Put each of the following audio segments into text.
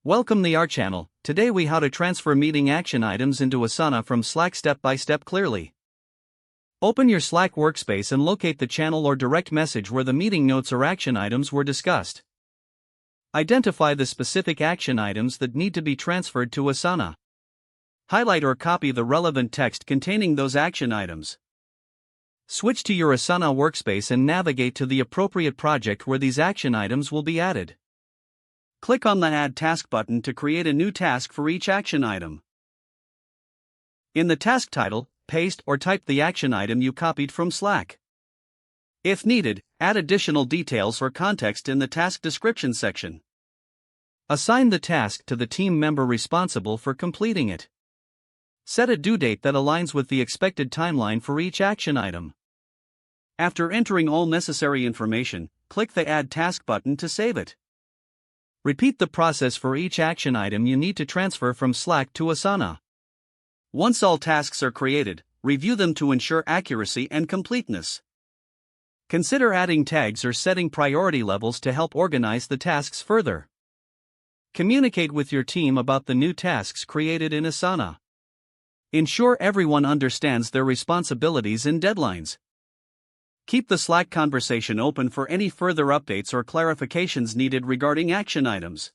Welcome to our channel. Today we how to transfer meeting action items into Asana from Slack step by step clearly. Open your Slack workspace and locate the channel or direct message where the meeting notes or action items were discussed. Identify the specific action items that need to be transferred to Asana. Highlight or copy the relevant text containing those action items. Switch to your Asana workspace and navigate to the appropriate project where these action items will be added. Click on the Add Task button to create a new task for each action item. In the task title, paste or type the action item you copied from Slack. If needed, add additional details or context in the task description section. Assign the task to the team member responsible for completing it. Set a due date that aligns with the expected timeline for each action item. After entering all necessary information, click the Add Task button to save it. Repeat the process for each action item you need to transfer from Slack to Asana. Once all tasks are created, review them to ensure accuracy and completeness. Consider adding tags or setting priority levels to help organize the tasks further. Communicate with your team about the new tasks created in Asana. Ensure everyone understands their responsibilities and deadlines. Keep the Slack conversation open for any further updates or clarifications needed regarding action items.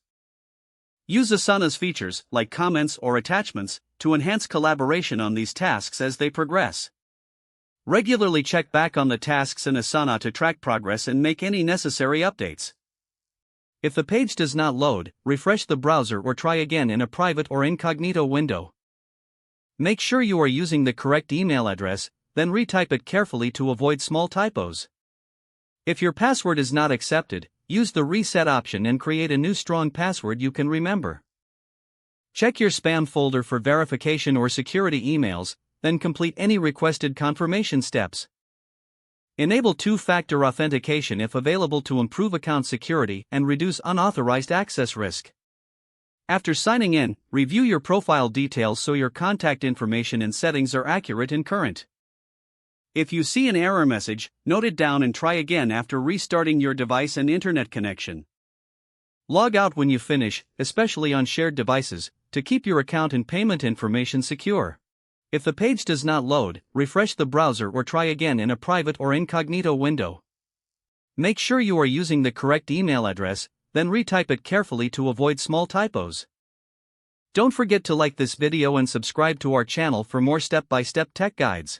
Use Asana's features, like comments or attachments, to enhance collaboration on these tasks as they progress. Regularly check back on the tasks in Asana to track progress and make any necessary updates. If the page does not load, refresh the browser or try again in a private or incognito window. Make sure you are using the correct email address, then retype it carefully to avoid small typos. If your password is not accepted, use the reset option and create a new strong password you can remember. Check your spam folder for verification or security emails, then complete any requested confirmation steps. Enable two-factor authentication if available to improve account security and reduce unauthorized access risk. After signing in, review your profile details so your contact information and settings are accurate and current. If you see an error message, note it down and try again after restarting your device and internet connection. Log out when you finish, especially on shared devices, to keep your account and payment information secure. If the page does not load, refresh the browser or try again in a private or incognito window. Make sure you are using the correct email address, then retype it carefully to avoid small typos. Don't forget to like this video and subscribe to our channel for more step-by-step tech guides.